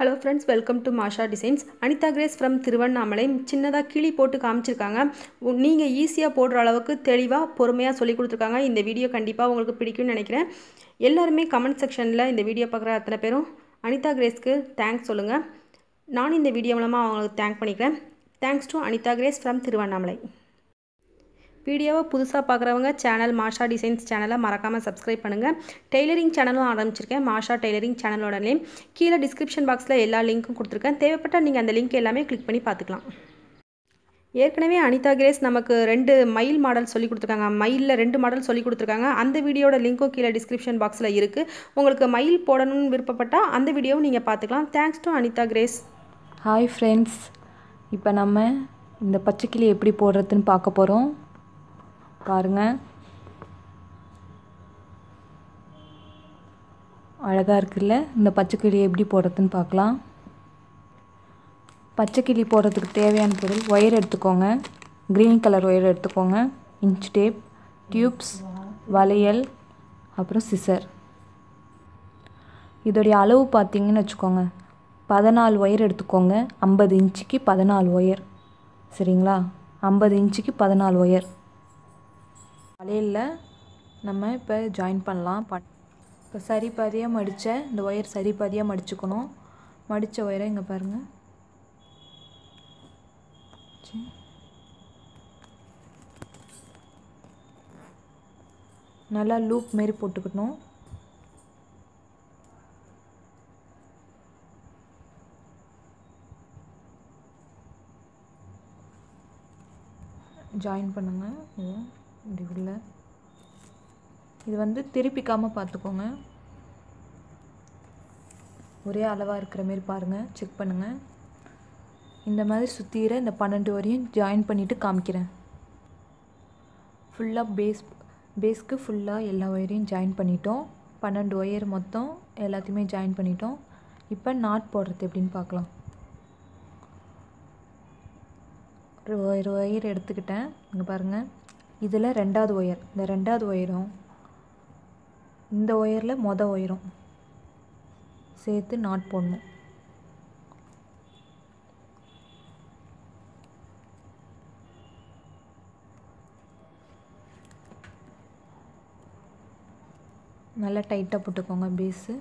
Hello friends, welcome to Masha Designs. Anita Grace from Thiruvannamalai சின்னதா கிளி போட்டு காமிச்சிருக்காங்க. நீங்க ஈஸியா போடுற அளவுக்கு தெளிவா பொறுமையா சொல்லி கொடுத்திருக்காங்க. இந்த வீடியோ கண்டிப்பா உங்களுக்கு பிடிக்கும்னு நினைக்கிறேன். எல்லாரும் கமெண்ட் செக்ஷன்ல இந்த வீடியோ பார்க்குற அத்தனை பேரும் அனிதா கிரேஸ்க்கு தேங்க்ஸ் சொல்லுங்க. நான் இந்த வீடியோ மூலமா அவங்களுக்கு தேங்க் பண்ணிக்கிறேன். Thanks to Anita Grace from Thiruvannamalai. வீடியோவை புதுசாக பார்க்குறவங்க சேனல் மாஷா டிசைன்ஸ் சேனலை மறக்காமல் சப்ஸ்கிரைப் பண்ணுங்கள். டெய்லரிங் சேனலும் ஆரம்பிச்சிருக்கேன். மாஷா டெய்லரிங் சேனலோட நேம் கீழே டிஸ்கிரிப்ஷன் பாக்ஸில் எல்லா லிங்க்கும் கொடுத்துருக்கேன். தேவைப்பட்டால் நீங்கள் அந்த லிங்க் எல்லாமே கிளிக் பண்ணி பார்த்துக்கலாம். ஏற்கனவே அனிதா கிரேஸ் நமக்கு 2 மயில் மாடல் சொல்லி கொடுத்துருக்காங்க. மயிலில் 2 மாடல் சொல்லி கொடுத்துருக்காங்க. அந்த வீடியோட லிங்க்கும் கீழே டிஸ்கிரிப்ஷன் பாக்ஸில் இருக்குது. உங்களுக்கு மயில் போடணும்னு விருப்பப்பட்டால் அந்த வீடியோவும் நீங்கள் பார்த்துக்கலாம். Thanks to Anitha Grace. Hi friends, இப்போ நம்ம இந்த பச்சைக்கிளி எப்படி போடுறதுன்னு பார்க்க போகிறோம். பாருங்கள், அழகாக இருக்குல்ல. இந்த பச்சைக்கிளி எப்படி போடுறதுன்னு பார்க்கலாம். பச்சைக்கிளி போடுறதுக்கு தேவையான பொருள் ஒயர் எடுத்துக்கோங்க. க்ரீன் கலர் ஒயர் எடுத்துக்கோங்க. இன்ச் டேப், டியூப்ஸ், வளையல், அப்புறம் சிசர். இதோடைய அளவு பார்த்தீங்கன்னு வச்சுக்கோங்க, 14 ஒயர் எடுத்துக்கோங்க. 50 இன்ச்சுக்கு 14 ஒயர். சரிங்களா? 50 இன்ச்சுக்கு 14 ஒயர். வளையலில் நம்ம இப்போ ஜாயின் பண்ணலாம். இப்போ சரி பாதியாக மடித்த இந்த ஒயர் சரி பாதியாக மடிச்சுக்கணும். மடித்த ஒயரை இங்கே பாருங்கள், நல்லா லூப் மாரி போட்டுக்கணும். ஜாயின் பண்ணுங்கள். இப்படி உள்ள இது வந்து திருப்பிக்காமல் பார்த்துக்கோங்க. ஒரே அளவாக இருக்கிற மாரி பாருங்கள், செக் பண்ணுங்கள். இந்த மாதிரி சுற்றிற இந்த 12 வரையும் ஜாயின் பண்ணிவிட்டு காமிக்கிறேன். ஃபுல்லாக பேஸ்க்கு ஃபுல்லாக எல்லா ஒயரையும் ஜாயின் பண்ணிட்டோம். 12 ஒயர் மொத்தம் எல்லாத்தையுமே ஜாயின் பண்ணிட்டோம். இப்போ நாட் போடுறது எப்படின்னு பார்க்கலாம். ஒரு ஒயர் எடுத்துக்கிட்டேன். இங்கே பாருங்கள், இதில் 2வது ஒயர், இந்த 2வது ஒயரும் இந்த ஒயரில் ஒயரும் சேர்த்து நாட் போடணும். நல்லா டைட்டாக போட்டுக்கோங்க பேஸு.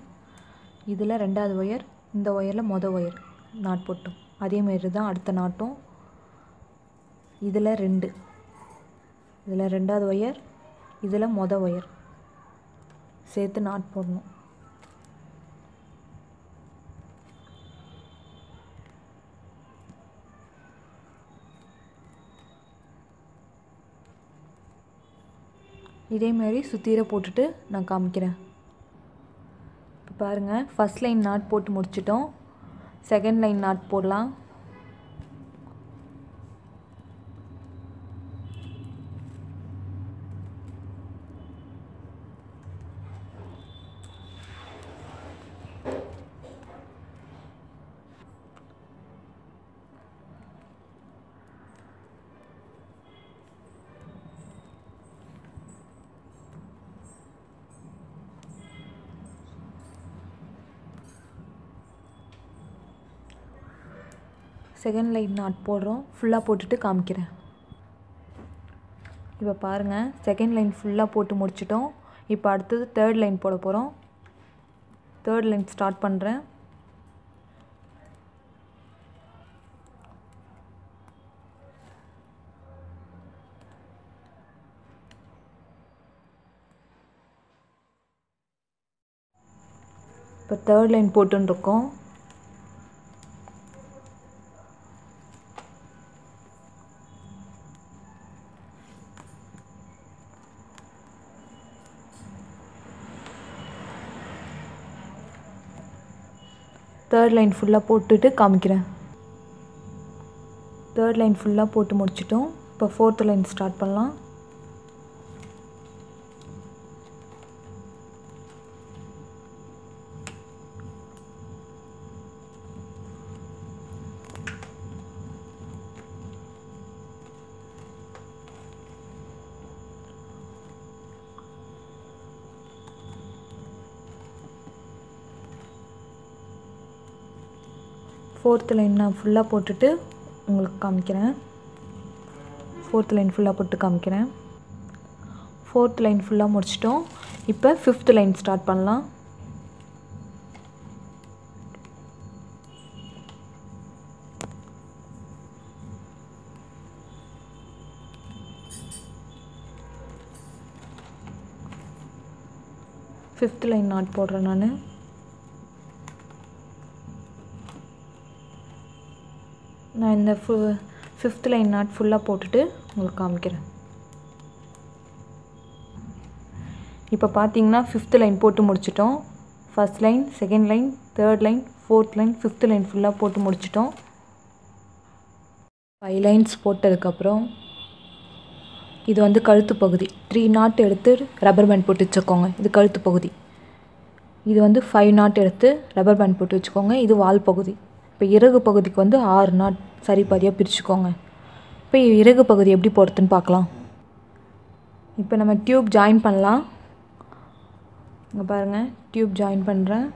இதில் 2வது ஒயர், இந்த ஒயரில் ஒயர் நாட் போட்டோம். அதேமாரி தான் அடுத்த நாட்டும். இதில் 2, இதில் 2வது ஒயர், இதில் ஒயர் சேர்த்து நாட் போடணும். இதேமாரி சுத்தீர போட்டுட்டு நான் காமிக்கிறேன். இப்போ பாருங்கள், ஃபஸ்ட் லைன் நாட் போட்டு முடிச்சிட்டோம். செகண்ட் லைன் நாட் போடலாம். செகண்ட் லைன் நாட் போடுறோம். ஃபுல்லாக போட்டுட்டு காமிக்கிறேன். இப்போ பாருங்கள், செகண்ட் லைன் ஃபுல்லாக போட்டு முடிச்சிட்டோம். இப்போ அடுத்தது தேர்ட் லைன் போட போகிறோம். தேர்ட் லைன் ஸ்டார்ட் பண்ணுறேன். இப்போ தேர்ட் லைன் போட்டுருக்கோம். தேர்ட் லைன் ஃபுல்லாக போட்டுட்டு காமிக்கிறேன். தேர்ட் லைன் ஃபுல்லாக போட்டு முடிச்சிட்டோம். இப்போ ஃபோர்த் லைன் ஸ்டார்ட் பண்ணலாம். 4th லைன் நான் ஃபுல்லாக போட்டுட்டு உங்களுக்கு காமிக்கிறேன். 4th லைன் ஃபுல்லாக போட்டு காமிக்கிறேன். 4th லைன் ஃபுல்லாக முடிச்சிட்டோம். இப்போ 5th லைன் ஸ்டார்ட் பண்ணலாம். ஃபிஃப்த் லைன் நாட் போடுறேன் நான் இந்த 5th லைன் நாட் ஃபுல்லாக போட்டுட்டு உங்களுக்கு காமிக்கிறேன். இப்போ பார்த்தீங்கன்னா 5th லைன் போட்டு முடிச்சிட்டோம். First line, second line, third line, 4th line, 5th line ஃபுல்லாக போட்டு முடிச்சிட்டோம். 5 லைன்ஸ் போட்டதுக்கப்புறம் இது வந்து கழுத்து பகுதி. 3 நாட் எடுத்து ரப்பர் பேண்ட் போட்டு வச்சுக்கோங்க. இது கழுத்து பகுதி. இது வந்து 5 நாட் எடுத்து ரப்பர் பேண்ட் போட்டு வச்சுக்கோங்க. இது வால் பகுதி. இப்போ இறகு பகுதிக்கு வந்து 6 நாட் சரி பாதியாக பிரிச்சுக்கோங்க. இப்போ இறகு பகுதி எப்படி போடுறதுன்னு பார்க்கலாம். இப்போ நம்ம டியூப் ஜாயின் பண்ணலாம். இங்கே பாருங்கள், டியூப் ஜாயின் பண்ணுறேன்.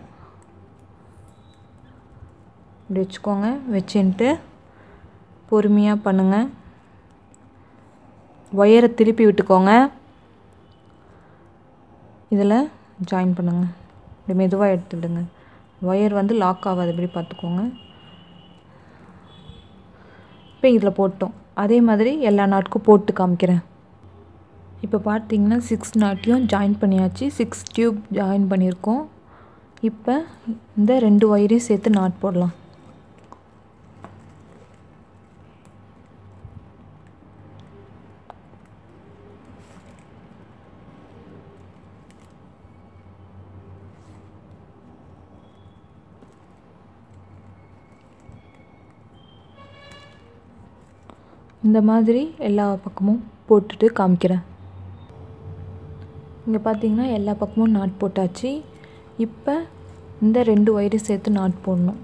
இப்படி வச்சுக்கோங்க. வச்சுன்ட்டு பொறுமையாக பண்ணுங்கள். ஒயரை திருப்பி விட்டுக்கோங்க. இதில் ஜாயின் பண்ணுங்கள். இப்படி மெதுவாக எடுத்து விடுங்க. ஒயர் வந்து லாக் ஆகாது, இப்படி பார்த்துக்கோங்க. இப்போ இதில் போட்டோம். அதே மாதிரி எல்லா நாட்டுக்கும் போட்டு காமிக்கிறேன். இப்போ பார்த்தீங்கன்னா 6 நாட்டையும் ஜாயின் பண்ணியாச்சு. 6 டியூப் ஜாயின் பண்ணியிருக்கோம். இப்போ இந்த 2 ஒயரையும் சேர்த்து நாட் போடலாம். இந்த மாதிரி எல்லா பக்கமும் போட்டுட்டு காமிக்கிறேன். இங்கே பார்த்தீங்கன்னா எல்லா பக்கமும் நாட் போட்டாச்சு. இப்போ இந்த 2 ஒயரையும் சேர்த்து நாட் போடணும்.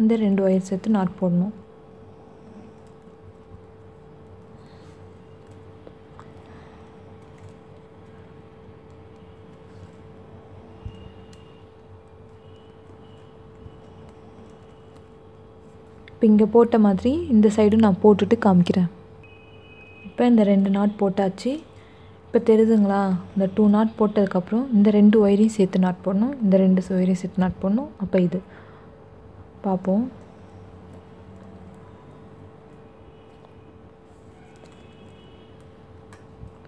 இந்த 2 ஒயர் சேர்த்து நாட் போடணும். இப்போ இங்கே போட்ட மாதிரி இந்த சைடும் நான் போட்டுட்டு காமிக்கிறேன். இப்போ இந்த 2 நாட் போட்டாச்சு. இப்போ தெரியுதுங்களா? இந்த 2 நாட் போட்டதுக்கப்புறம் இந்த 2 ஒயரையும் சேர்த்து நாட் போடணும். இந்த 2 ஒயரையும் சேர்த்து நாட் போடணும். அப்போ இது பார்ப்போம்.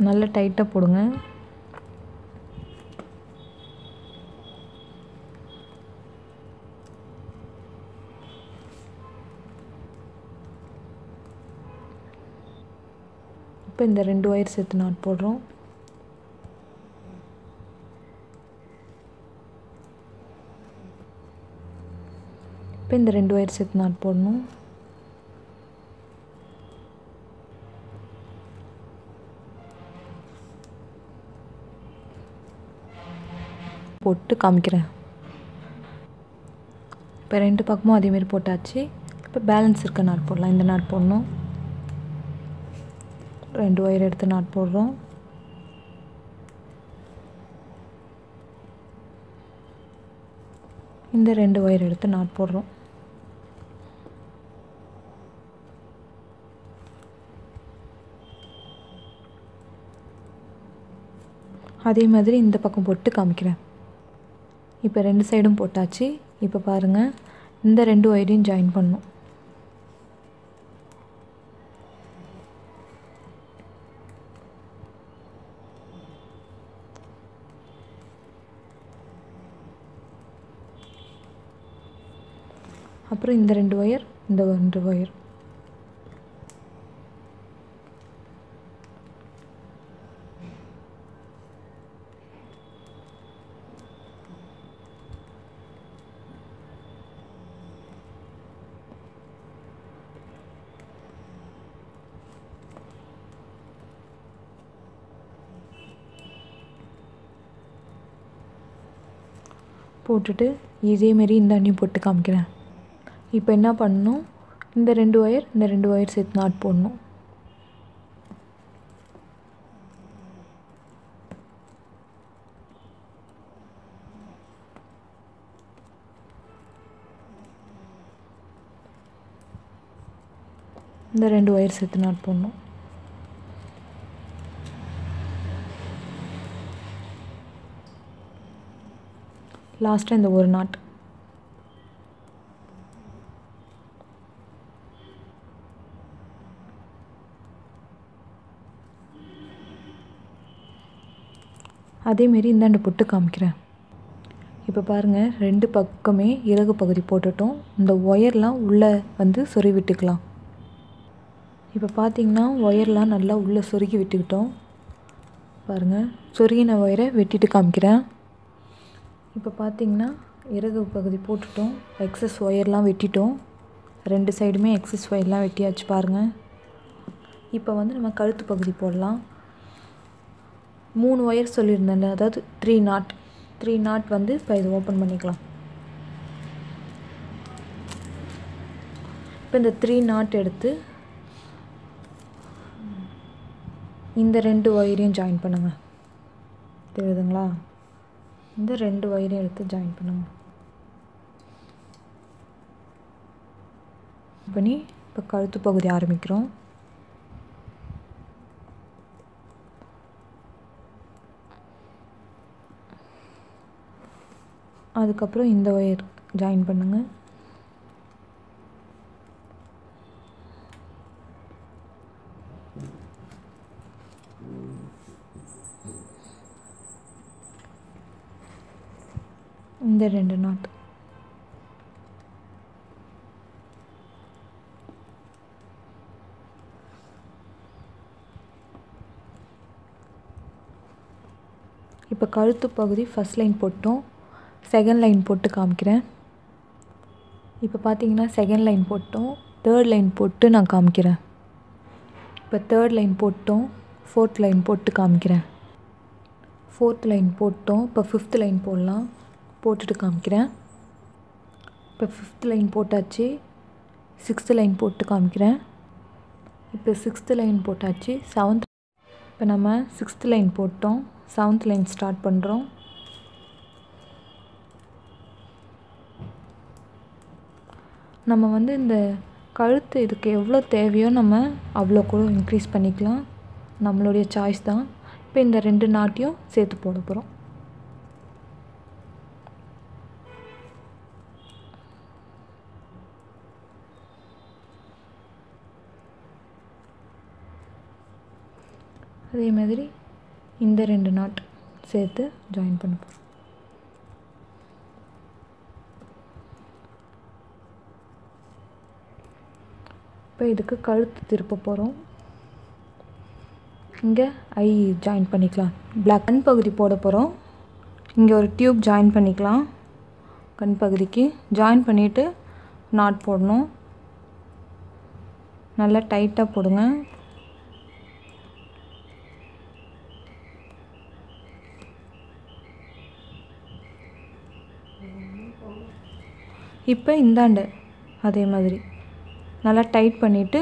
நல்லா டைட்டாக போடுங்க. இப்போ இந்த 2 ஒயர் சேர்த்து நாட் போடுறோம். இப்போ இந்த 2 ஒயர் சேர்த்து நாட் போடணும். போட்டு காமிக்கிறேன். இப்போ 2 பக்கமும் அதேமாரி போட்டாச்சு. இப்போ பேலன்ஸ் இருக்க நாட் போடலாம். இந்த நாட் போடணும். 2 ஒயர் எடுத்து நாட் போடுறோம். இந்த 2 ஒயர் எடுத்து நாட் போடுறோம். அதே மாதிரி இந்த பக்கம் போட்டு காமிக்கிறேன். இப்போ 2 சைடும் போட்டாச்சு. இப்போ பாருங்கள், இந்த 2 ஒயரையும் ஜாயின் பண்ணணும். அப்புறம் இந்த 2 ஒயர், இந்த 2 ஒயர். போட்டுட்டு இதேமாரி இந்த அண்ணியும் போட்டு காமிக்கிறேன். இப்போ என்ன பண்ணணும், இந்த 2 ஒயர் சேர்த்து நாட் போடணும். இந்த 2 ஒயர் சேர்த்து நாட் போடணும். லாஸ்ட்டாக இந்த ஒரு நாட். அதேமாரி இந்தாண்ட போட்டு காமிக்கிறேன். இப்போ பாருங்கள், 2 பக்கமே இறகு பகுதி போட்டுட்டோம். இந்த ஒயர்லாம் உள்ளே வந்து சொருகி விட்டுக்கலாம். இப்போ பார்த்திங்கன்னா ஒயர்லாம் நல்லா உள்ளே சொருகி விட்டுக்கிட்டோம். பாருங்கள், சொருகின ஒயரை வெட்டிட்டு காமிக்கிறேன். இப்போ பார்த்திங்கன்னா இறகு பகுதி போட்டுட்டோம். எக்ஸஸ் ஒயர்லாம் வெட்டிட்டோம். 2 சைடுமே எக்ஸஸ் ஒயர்லாம் வெட்டியாச்சு பாருங்கள். இப்போ வந்து நம்ம கழுத்து பகுதி போடலாம். 3 ஒயர் சொல்லியிருந்தேன், அதாவது 3 நாட் வந்து இப்போ இது ஓப்பன் பண்ணிக்கலாம். இப்போ இந்த 3 நாட் எடுத்து இந்த 2 ஒயரையும் ஜாயின் பண்ணுங்கள். தெரியுதுங்களா? இந்த 2 ஒயரையும் எடுத்து ஜாயின் பண்ணுங்கள். பண்ணி இப்போ கழுத்து பகுதி ஆரம்பிக்கிறோம். அதுக்கப்புறம் இந்த ஒயர் ஜாயின் பண்ணுங்கள். இந்த 2 நாட். இப்போ கழுத்து பகுதி ஃபஸ்ட் லைன் போட்டோம். செகண்ட் லைன் போட்டு காமிக்கிறேன். இப்போ பார்த்தீங்கன்னா செகண்ட் லைன் போட்டோம். தேர்ட் லைன் போட்டு நான் காமிக்கிறேன். இப்போ தேர்ட் லைன் போட்டோம். ஃபோர்த் லைன் போட்டு காமிக்கிறேன். ஃபோர்த் லைன் போட்டோம். இப்போ ஃபிஃப்த் லைன் போடலாம். போட்டுட்டு காமிக்கிறேன். இப்போ ஃபிஃப்த் லைன் போட்டாச்சு. சிக்ஸ்த் லைன் போட்டு காமிக்கிறேன். இப்போ சிக்ஸ்த் லைன் போட்டாச்சு. செவன்த். இப்போ நம்ம சிக்ஸ்த் லைன் போட்டோம். செவன்த் லைன் ஸ்டார்ட் பண்ணுறோம். நம்ம வந்து இந்த கழுத்து இதுக்கு எவ்வளோ தேவையோ நம்ம அவ்வளோ கூட இன்க்ரீஸ் பண்ணிக்கலாம். நம்மளுடைய சாய்ஸ் தான். இப்போ இந்த 2 நாட்டையும் சேர்த்து போட போகிறோம். அதே மாதிரி இந்த 2 நாட் சேர்த்து ஜாயின் பண்ண போகிறோம். இப்போ இதுக்கு கழுத்து திருப்ப போகிறோம். இங்கே ஐ ஜாயின் பண்ணிக்கலாம். பிளாக் கண் பகுதி போட போகிறோம். இங்கே ஒரு டியூப் ஜாயின் பண்ணிக்கலாம். கண் பகுதிக்கு ஜாயின் பண்ணிவிட்டு நாட் போடணும். நல்லா டைட்டாக போடுங்க. இப்போ இந்தாண்ட அதே மாதிரி நல்லா டைட் பண்ணிவிட்டு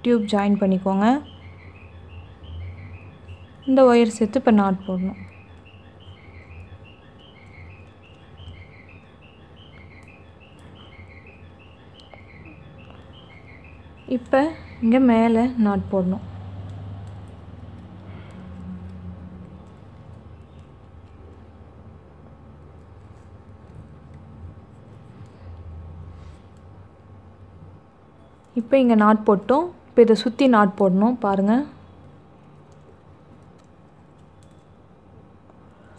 டியூப் ஜாயின் பண்ணிக்கோங்க. இந்த ஒயர் சேர்த்து இப்போ நாட் போடணும். இப்போ இங்கே மேலே நாட் போடணும். இப்போ இங்கே நாட் போட்டோம். இப்போ இதை சுற்றி நாட் போடணும். பாருங்கள்,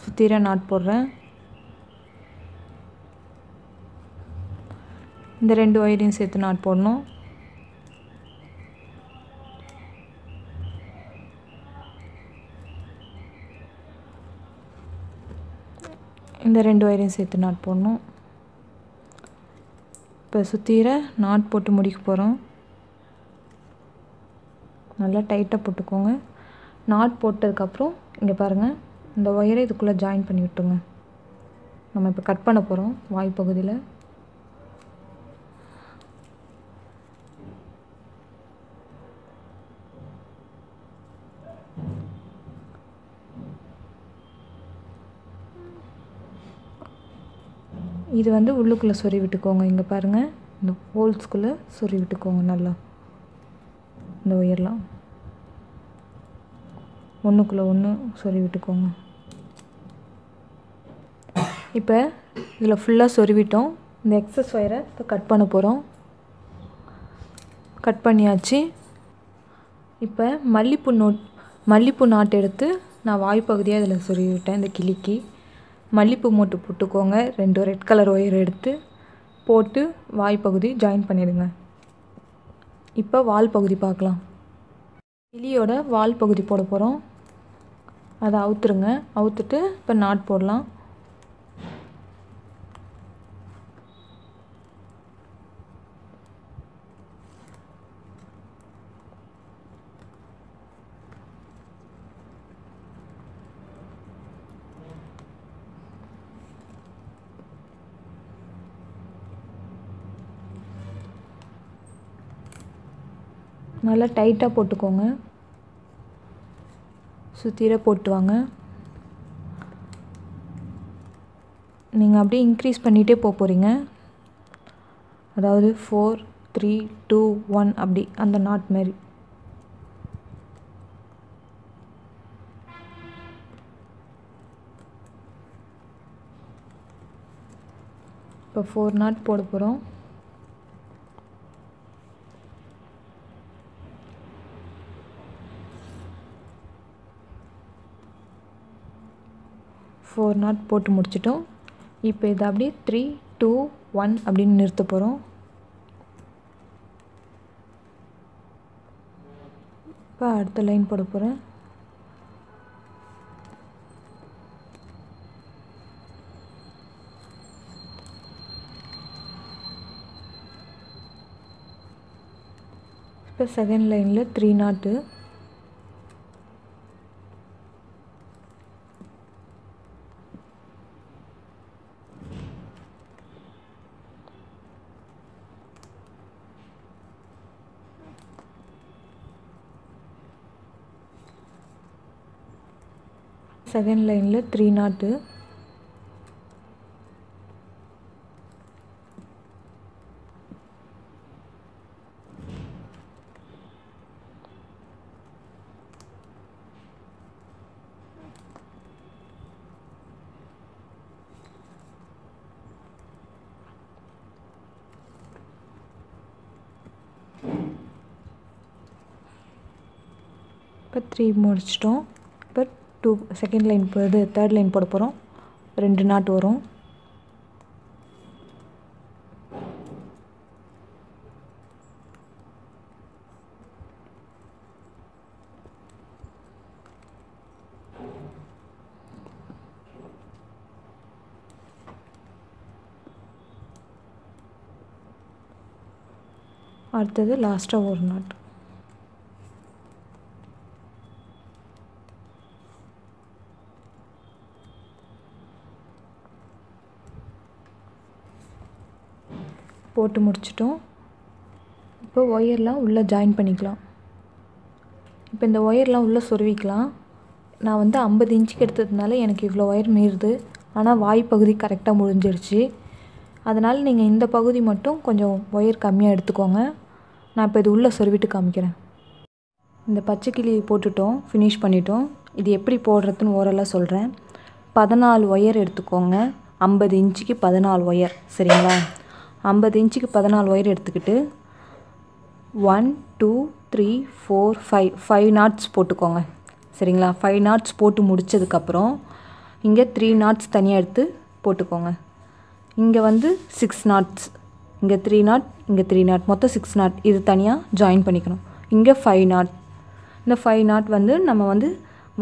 சுற்றிர நாட் போடுறேன். இந்த 2 ஒயரையும் சேர்த்து நாட் போடணும். இந்த 2 ஒயரையும் சேர்த்து நாட் போடணும். இப்போ சுற்றிர நாட் போட்டு முடிக்க போகிறோம். நல்லா டைட்டாக போட்டுக்கோங்க. நாட் போட்டதுக்கப்புறம் இங்கே பாருங்கள், இந்த ஒயரை இதுக்குள்ளே ஜாயின் பண்ணி விட்டுங்க. நம்ம இப்போ கட் பண்ண போகிறோம் வாய் பகுதியில். இது வந்து உள்ளுக்குள்ளே சொறி விட்டுக்கோங்க. இங்கே பாருங்கள், இந்த ஹோல்ஸ்குள்ளே சொறி விட்டுக்கோங்க. நல்லா இந்த ஒயர்லாம் ஒன்றுக்குள்ளே ஒன்று சொறி விட்டுக்கோங்க. இப்போ இதில் ஃபுல்லாக சொருவிட்டோம். இந்த எக்ஸஸ் ஒயரை இப்போ கட் பண்ண போகிறோம். கட் பண்ணியாச்சு. இப்போ மல்லிப்பூ நாட்டு எடுத்து நான் வாய்ப்பகுதியாக இதில் சொருவி விட்டேன். இந்த கிளிக்கு மல்லிப்பூ மொட்டு போட்டுக்கோங்க. 2 ரெட் கலர் ஒயர் எடுத்து போட்டு வாய்ப்பகுதி ஜாயின் பண்ணிடுங்க. இப்போ வால் பகுதி பார்க்கலாம். கிளியோட வால் பகுதி போட போகிறோம். அதை அவுத்துருங்க. அவுத்துட்டு இப்போ நாட் போடலாம். நல்லா டைட்டாக போட்டுக்கோங்க. சுற்றிர போட்டு வாங்க. நீங்கள் அப்படியே இன்க்ரீஸ் பண்ணிகிட்டே போகிறீங்க. அதாவது 4 3 2 1 அப்படி அந்த நாட் மாதிரி. இப்போ 4 நாட் போட போகிறோம். ஃபோர் நாட் போட்டு முடிச்சிட்டோம். இப்போ இதை அப்படியே 3 2 1 அப்படின்னு நிறுத்த போகிறோம். இப்போ அடுத்த லைன் போட போகிறேன். இப்போ செகண்ட் லைனில் 3 நாட்டு. செகண்ட் லைனில் 3 நாட்டு. இப்போ 3 முடிச்சிட்டோம். இப்போ 2 செகண்ட் லைன் போது தேர்ட் லைன் போட போகிறோம். 2 நாட் வரும். அடுத்தது லாஸ்ட்டாக 1 நாட். போட்டு முடிச்சிட்டோம். இப்போ ஒயர்லாம் உள்ளே ஜாயின் பண்ணிக்கலாம். இப்போ இந்த ஒயர்லாம் உள்ளே சொருவிக்கலாம். நான் வந்து 50 இன்ச்சுக்கு எடுத்ததுனால எனக்கு இவ்வளோ ஒயர் மீறுது. ஆனால் வாய்ப்பகுதி கரெக்டாக முடிஞ்சிருச்சு. அதனால் நீங்கள் இந்த பகுதி மட்டும் கொஞ்சம் ஒயர் கம்மியாக எடுத்துக்கோங்க. நான் இப்போ இது உள்ளே சொருவிட்டு காமிக்கிறேன். இந்த பச்சை கிளி போட்டுட்டோம், ஃபினிஷ் பண்ணிட்டோம். இது எப்படி போடுறதுன்னு ஓரளவு சொல்கிறேன். 14 ஒயர் எடுத்துக்கோங்க. 50 இன்ச்சுக்கு 14 ஒயர், சரிங்களா? 50 இன்ச்சுக்கு 14 ஒயர் எடுத்துக்கிட்டு 1 2 3 4 5 நாட்ஸ் போட்டுக்கோங்க, சரிங்களா? 5 நாட்ஸ் போட்டு முடித்ததுக்கப்புறம் இங்கே 3 நாட்ஸ் தனியாக எடுத்து போட்டுக்கோங்க. இங்கே வந்து 6 நாட்ஸ், இங்கே 3 நாட், இங்கே 3 நாட், மொத்தம் 6 நாட். இது தனியாக ஜாயின் பண்ணிக்கணும். இங்கே 5 நாட். இந்த 5 நாட் வந்து நம்ம வந்து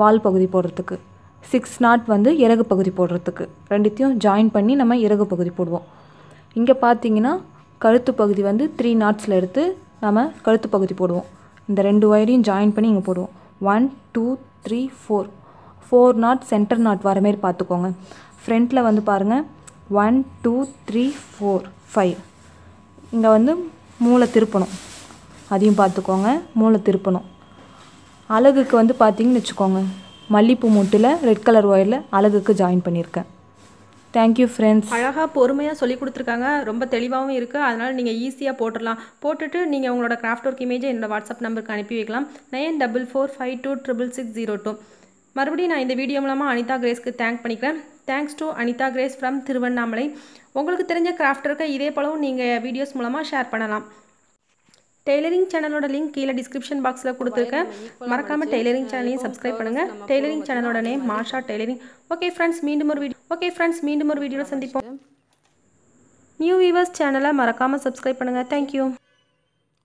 வால் பகுதி போடுறதுக்கு, 6 நாட் வந்து இறகு பகுதி போடுறதுக்கு. ரெண்டுத்தையும் ஜாயின் பண்ணி நம்ம இறகு பகுதி போடுவோம். இங்கே பார்த்தீங்கன்னா கழுத்து பகுதி வந்து 3 நாட்ஸில் எடுத்து நம்ம கழுத்து பகுதி போடுவோம். இந்த 2 ஒயரையும் ஜாயின் பண்ணி இங்கே போடுவோம். 1 2 3 4 நாட் சென்டர் நாட் வர மாதிரி பார்த்துக்கோங்க. ஃப்ரண்ட்டில் வந்து பாருங்கள் 1 2 3 4 5. இங்கே வந்து மூளை திருப்பணும், அதையும் பார்த்துக்கோங்க. மூளை திருப்பணும். அலகுக்கு வந்து பார்த்தீங்கன்னு வச்சுக்கோங்க, மல்லிப்பூ மொட்டில் ரெட் கலர் ஒயரில் அலகுக்கு ஜாயின் பண்ணியிருக்கேன். Thank you friends. அழகாக பொறுமையாக சொல்லி கொடுத்துருக்காங்க. ரொம்ப தெளிவாகவும் இருக்குது. அதனால் நீங்கள் ஈஸியாக போட்டுடலாம். போட்டுட்டு நீங்கள் உங்களோட கிராஃப்ட் ஒர்க் இமேஜை என்னோட வாட்ஸ்அப் நம்பருக்கு அனுப்பி வைக்கலாம். 9445266602. மறுபடியும் நான் இந்த வீடியோ மூலமாக அனிதா கிரேஸ்க்கு தேங்க் பண்ணிக்கிறேன். Thanks to Anitha Grace from Tiruvannamalai. உங்களுக்கு தெரிஞ்ச கிராஃப்ட் இருக்க இதே போலவும் நீங்கள் வீடியோஸ் மூலமாக ஷேர் பண்ணலாம். டெய்லரிங் சேனலோட லிங்க் கீழே டிஸ்கிரிப்ஷன் பாக்ஸில் கொடுத்துருக்கேன். மறக்காமல் டெய்லரிங் சேனலையும் சப்ஸ்கிரைப் பண்ணுங்கள். டெய்லரிங் சேனலோட நேம் மாஷா டெய்லரிங். ஓகே ஃப்ரெண்ட்ஸ், மீண்டும் ஒரு வீடியோவில் சந்திப்போம். நியூ வியூவர்ஸ் சேனலை மறக்காமல் சப்ஸ்கிரைப் பண்ணுங்கள். தேங்க்யூ.